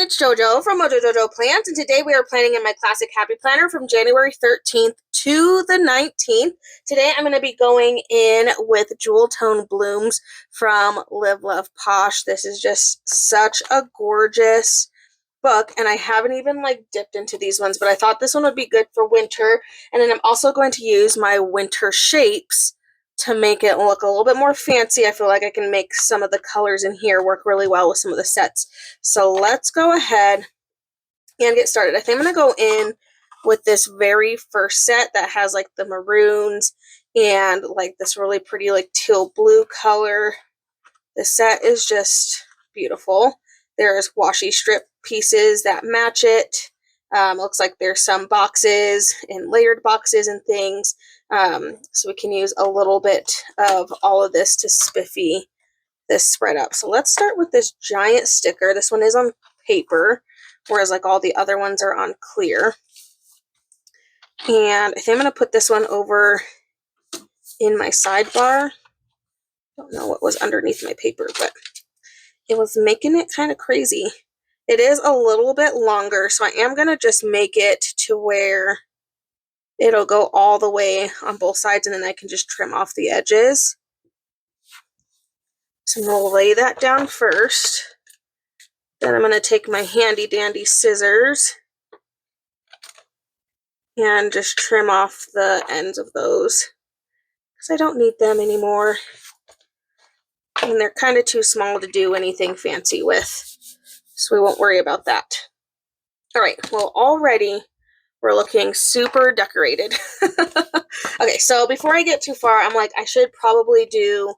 everyone, it's JoJo from Mojo Jojo Plans, and today we are planning in my classic Happy Planner from January 13th to the 19th. Today I'm going to be going in with Jewel Tone Blooms from Live Love Posh. This is just such a gorgeous book, and I haven't even dipped into these ones, but I thought this one would be good for winter. And then I'm also going to use my winter shapes to make it look a little bit more fancy. I feel like I can make some of the colors in here work really well with some of the sets. So let's go ahead and get started. I think I'm going to go in with this very first set that has the maroons and this really pretty teal blue color. This set is just beautiful. There's washi strip pieces that match it. Looks like there's some boxes and layered boxes and things. So we can use a little bit of all of this to spiffy this spread up. So let's start with this giant sticker. This one is on paper, whereas all the other ones are on clear. And I think I'm going to put this one over in my sidebar. I don't know what was underneath my paper, but it was making it kind of crazy. It is a little bit longer, so I am going to just make it to where it'll go all the way on both sides, and then I can just trim off the edges. So I'm going to lay that down first. Then I'm going to take my handy dandy scissors and just trim off the ends of those because I don't need them anymore. And they're kind of too small to do anything fancy with, so we won't worry about that. All right, well, already we're looking super decorated. Okay, so before I get too far, I'm I should probably do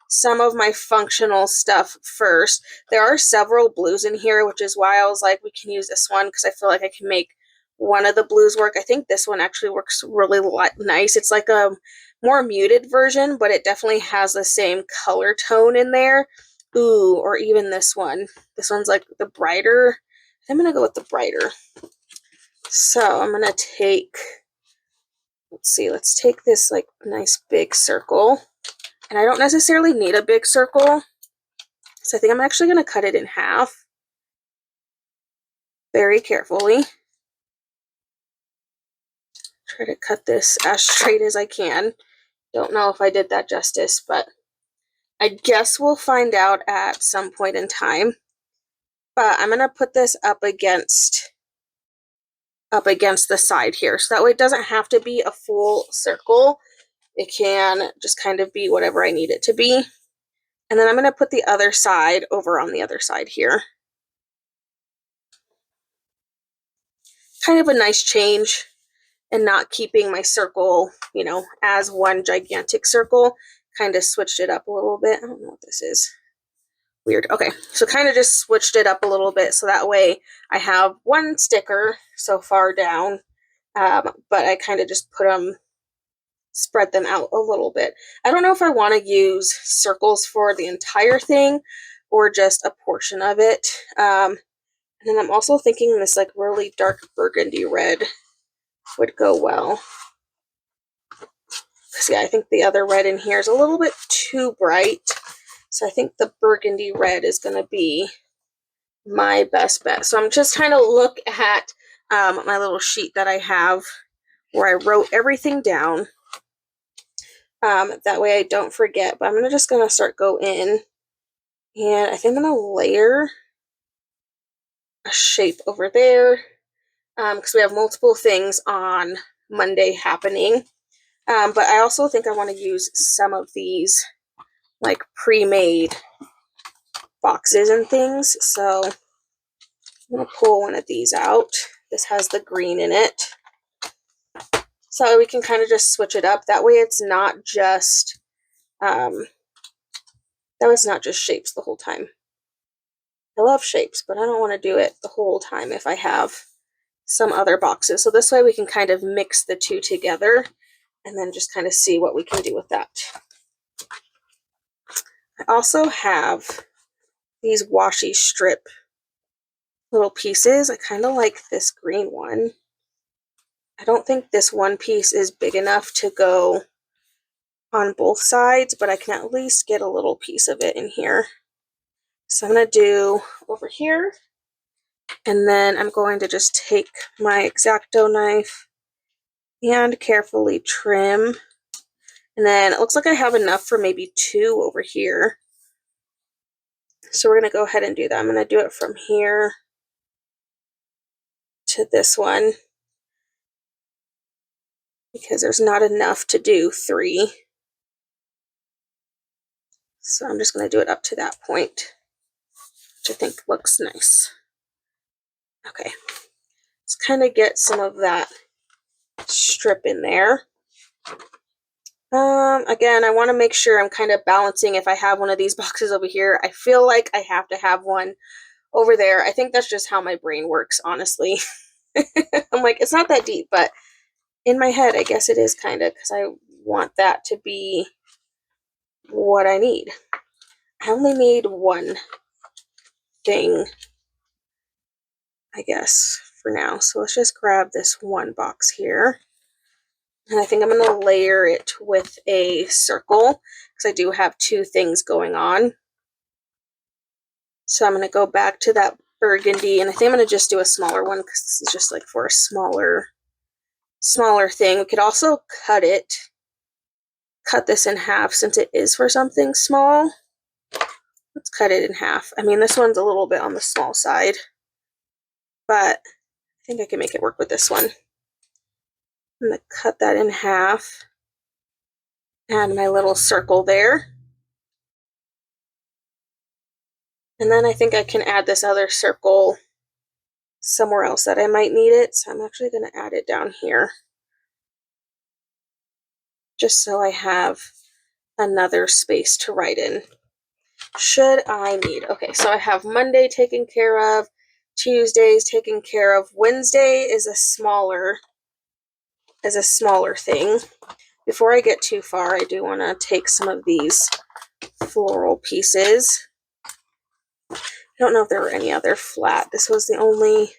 some of my functional stuff first. There are several blues in here, which is why I was we can use this one because I feel like I can make one of the blues work. I think this one actually works really nice. It's a more muted version, but it definitely has the same color tone in there. Ooh, or even this one. This one's the brighter. I'm going to go with the brighter. So I'm going to take, let's take this nice big circle. And I don't necessarily need a big circle. So I think I'm actually going to cut it in half. Very carefully. Try to cut this as straight as I can. Don't know if I did that justice, but I guess we'll find out at some point in time. But I'm going to put this up against the side here, so that way it doesn't have to be a full circle. It can just kind of be whatever I need it to be. And then I'm going to put the other side over on the other side here. Kind of a nice change, and not keeping my circle, as one gigantic circle. Kind of switched it up a little bit. I don't know what this is. Weird. Okay, so kind of just switched it up a little bit, so that way I have one sticker so far down, but I kind of just spread them out a little bit. I don't know if I want to use circles for the entire thing or just a portion of it. And then I'm also thinking this really dark burgundy red would go well. See, I think the other red in here is a little bit too bright. So I think the burgundy red is going to be my best bet. So I'm just trying to look at my little sheet that I have where I wrote everything down. That way I don't forget. But I'm just going to start go in. And I think I'm going to layer a shape over there. Because we have multiple things on Monday happening. But I also think I want to use some of these pre-made boxes and things. So I'm going to pull one of these out. This has the green in it. So we can kind of just switch it up. That way it's not just shapes the whole time. I love shapes, but I don't want to do it the whole time if I have some other boxes. So this way we can kind of mix the two together and then just kind of see what we can do with that. I also have these washi strip little pieces. I kind of like this green one. I don't think this one piece is big enough to go on both sides, but I can at least get a little piece of it in here. So I'm going to do over here, And then I'm going to just take my X-Acto knife and carefully trim. And then it looks like I have enough for maybe 2 over here. So we're going to go ahead and do that. I'm going to do it from here to this one because there's not enough to do 3. So I'm just going to do it up to that point, which I think looks nice. Okay, let's kind of get some of that strip in there. Again, I want to make sure I'm kind of balancing if I have one of these boxes over here. I feel like I have to have one over there. I think that's just how my brain works, honestly. I'm like, it's not that deep, but in my head, I guess it is kind of, because I want that to be what I need. I only need one thing, I guess, for now. So let's just grab this one box here. And I think I'm going to layer it with a circle because I do have 2 things going on. So I'm going to go back to that burgundy, and I think I'm going to just do a smaller one because this is just like for a smaller thing. We could also cut this in half since it is for something small. Let's cut it in half. I mean, this one's a little bit on the small side, but I think I can make it work with this one. I'm going to cut that in half. Add my little circle there. And then I think I can add this other circle somewhere else that I might need it. So I'm actually going to add it down here, just so I have another space to write in. Should I need, okay, so I have Monday taken care of, Tuesday's taken care of, Wednesday is a smaller thing. Before I get too far, I do want to take some of these floral pieces. I don't know if there were any other flat. This was the only,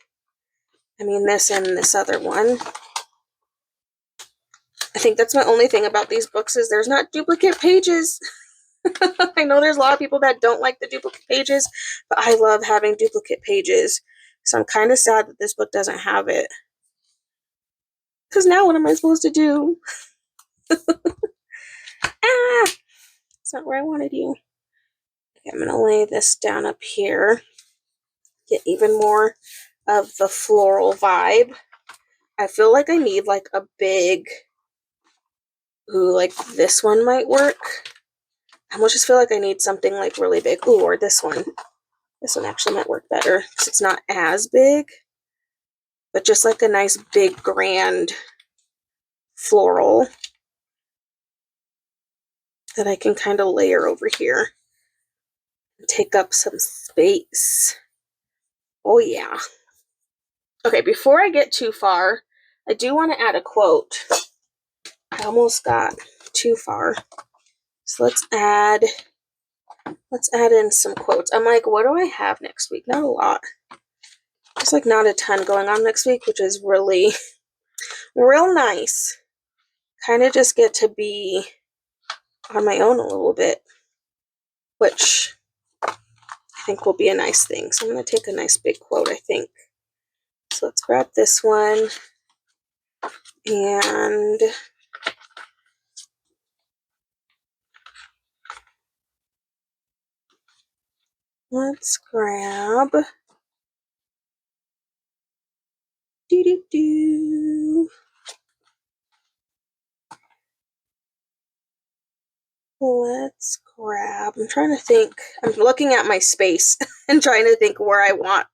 I mean, this and this other one. I think that's my only thing about these books is there's not duplicate pages. I know there's a lot of people that don't like the duplicate pages, but I love having duplicate pages. So I'm kind of sad that this book doesn't have it. Because now what am I supposed to do? Ah! It's not where I wanted you. Okay, I'm going to lay this down up here. Get even more of the floral vibe. I feel like I need like a big, ooh, like this one might work. I almost just feel like I need something like really big. Ooh, or this one. This one actually might work better because it's not as big, but just like a nice big grand floral that I can kind of layer over here and take up some space. Oh yeah. Okay, before I get too far, I do want to add a quote. I almost got too far. So let's add in some quotes. I'm like, what do I have next week? Not a lot. There's like not a ton going on next week, which is really real nice. Kind of just get to be on my own a little bit, which I think will be a nice thing. So I'm going to take a nice big quote, I think. So let's grab this one and let's grab let's grab, I'm trying to think, I'm looking at my space and trying to think where I want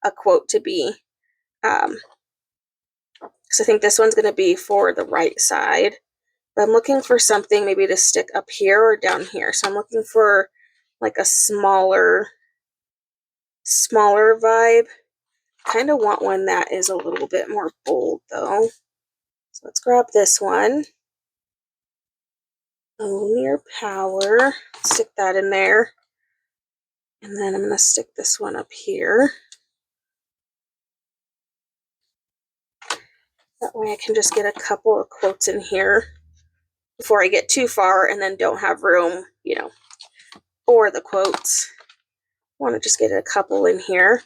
a quote to be. So I think this one's going to be for the right side, but I'm looking for something maybe to stick up here or down here. So I'm looking for like a smaller vibe. Kind of want one that is a little bit more bold though. So let's grab this one. Own your power. Stick that in there. And then I'm going to stick this one up here. That way I can just get a couple of quotes in here before I get too far and then don't have room, you know, for the quotes. I want to just get a couple in here.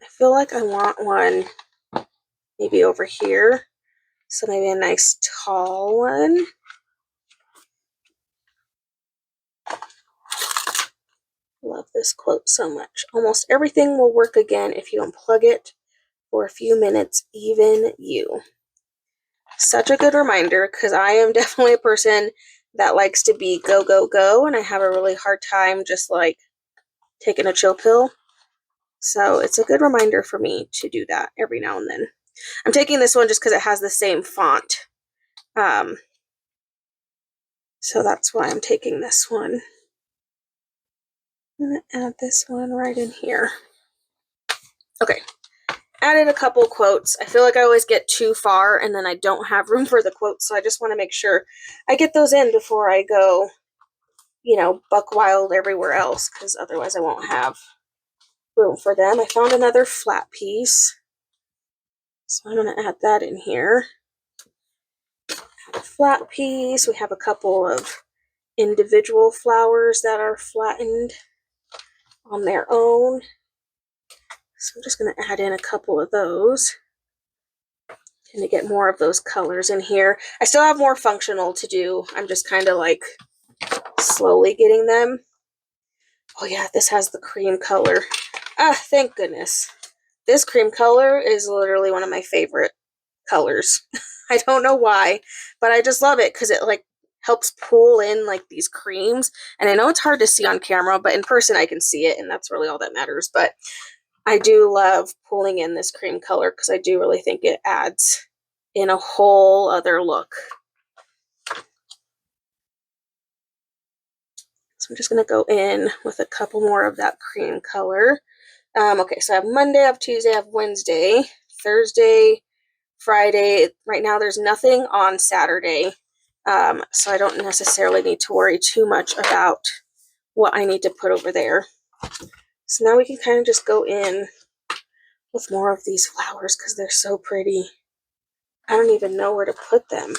I feel like I want one maybe over here. So maybe a nice tall one. Love this quote so much. Almost everything will work again if you unplug it for a few minutes, even you. Such a good reminder, because I am definitely a person that likes to be go, go, go, and I have a really hard time just like taking a chill pill. So it's a good reminder for me to do that every now and then. I'm taking this one just because it has the same font. So that's why I'm taking this one. I'm going to add this one right in here. Okay. Added a couple quotes. I feel like I always get too far and then I don't have room for the quotes, so I just want to make sure I get those in before I go, you know, buck wild everywhere else, because otherwise I won't have room for them. I found another flat piece, so I'm going to add that in here. Add a flat piece. We have a couple of individual flowers that are flattened on their own. So I'm just going to add in a couple of those and to get more of those colors in here. I still have more functional to do. I'm just kind of like slowly getting them. Oh yeah, this has the cream color. Ah, thank goodness. This cream color is literally one of my favorite colors. I don't know why, but I just love it because it like helps pull in like these creams. And I know it's hard to see on camera, but in person I can see it, and that's really all that matters. But I do love pulling in this cream color because I do really think it adds in a whole other look. So I'm just going to go in with a couple more of that cream color. Okay, so I have Monday, I have Tuesday, I have Wednesday, Thursday, Friday. Right now there's nothing on Saturday, so I don't necessarily need to worry too much about what I need to put over there. So now we can kind of just go in with more of these flowers because they're so pretty. I don't even know where to put them.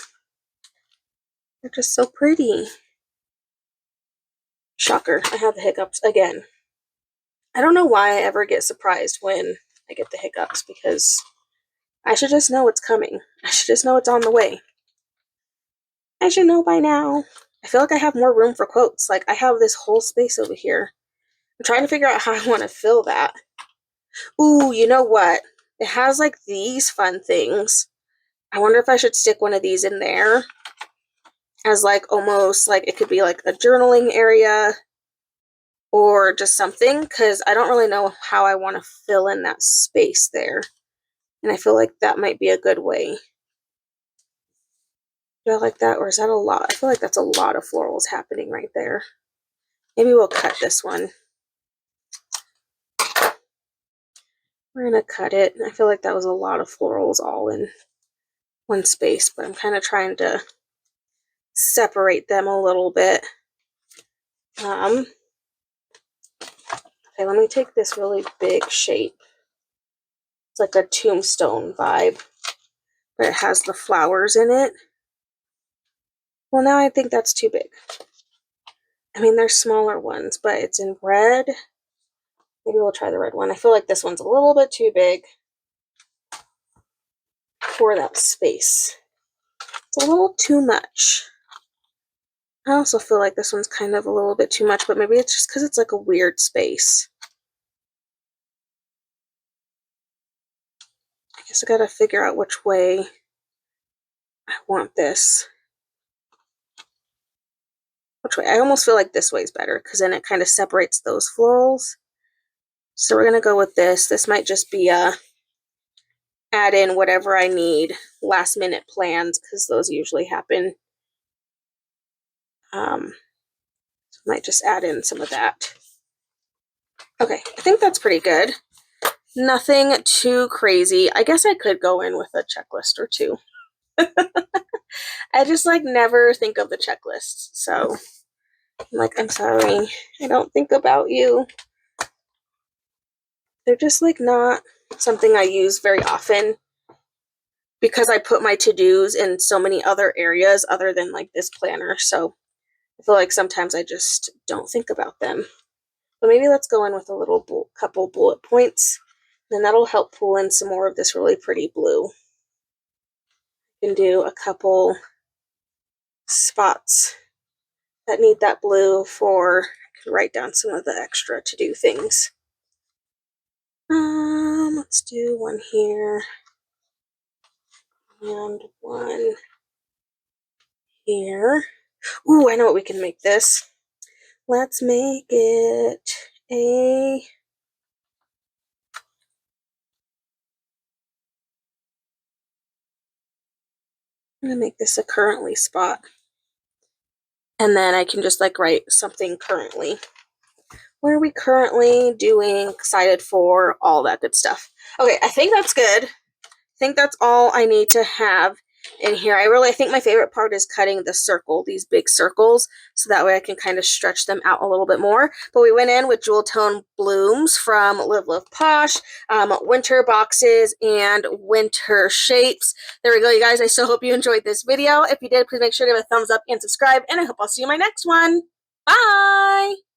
They're just so pretty. Shocker, I have the hiccups again. I don't know why I ever get surprised when I get the hiccups, because I should just know it's coming. I should just know it's on the way. I should know by now. I feel like I have more room for quotes. Like, I have this whole space over here. I'm trying to figure out how I want to fill that. Ooh, you know what? It has like these fun things. I wonder if I should stick one of these in there as like almost like it could be like a journaling area or just something, because I don't really know how I want to fill in that space there. And I feel like that might be a good way. Do I like that, or is that a lot? I feel like that's a lot of florals happening right there. Maybe we'll cut this one. We're going to cut it. I feel like that was a lot of florals all in one space, but I'm kind of trying to separate them a little bit. Okay, let me take this really big shape. It's like a tombstone vibe, but it has the flowers in it. Well, now I think that's too big. I mean, there's smaller ones, but it's in red. Maybe we'll try the red one. I feel like this one's a little bit too big for that space. It's a little too much. I also feel like this one's kind of a little bit too much, but maybe it's just because it's like a weird space. I guess I gotta figure out which way I want this. Which way? I almost feel like this way is better because then it kind of separates those florals. So we're gonna go with this. This might just be a add in whatever I need, last minute plans, because those usually happen. So might just add in some of that. Okay, I think that's pretty good. Nothing too crazy. I guess I could go in with a checklist or two. I just like never think of the checklist. So I'm like, I'm sorry, I don't think about you. They're just like not something I use very often because I put my to-dos in so many other areas other than like this planner. So I feel like sometimes I just don't think about them. But maybe let's go in with a little couple bullet points And that'll help pull in some more of this really pretty blue. You can do a couple spots that need that blue for, I can write down some of the extra to do things. Let's do one here and one here. Ooh, I know what we can make this. Let's make it a I'm gonna make this a currently spot. And then I can just like write something currently. What are we currently doing, excited for, all that good stuff. Okay, I think that's good. I think that's all I need to have in here. I think my favorite part is cutting the circle, these big circles, so that way I can kind of stretch them out a little bit more. But we went in with Jewel Tone Blooms from Live Love Posh, winter boxes, and winter shapes. There we go, you guys. I so hope you enjoyed this video. If you did, please make sure to give it a thumbs up and subscribe, and I hope I'll see you in my next one. Bye!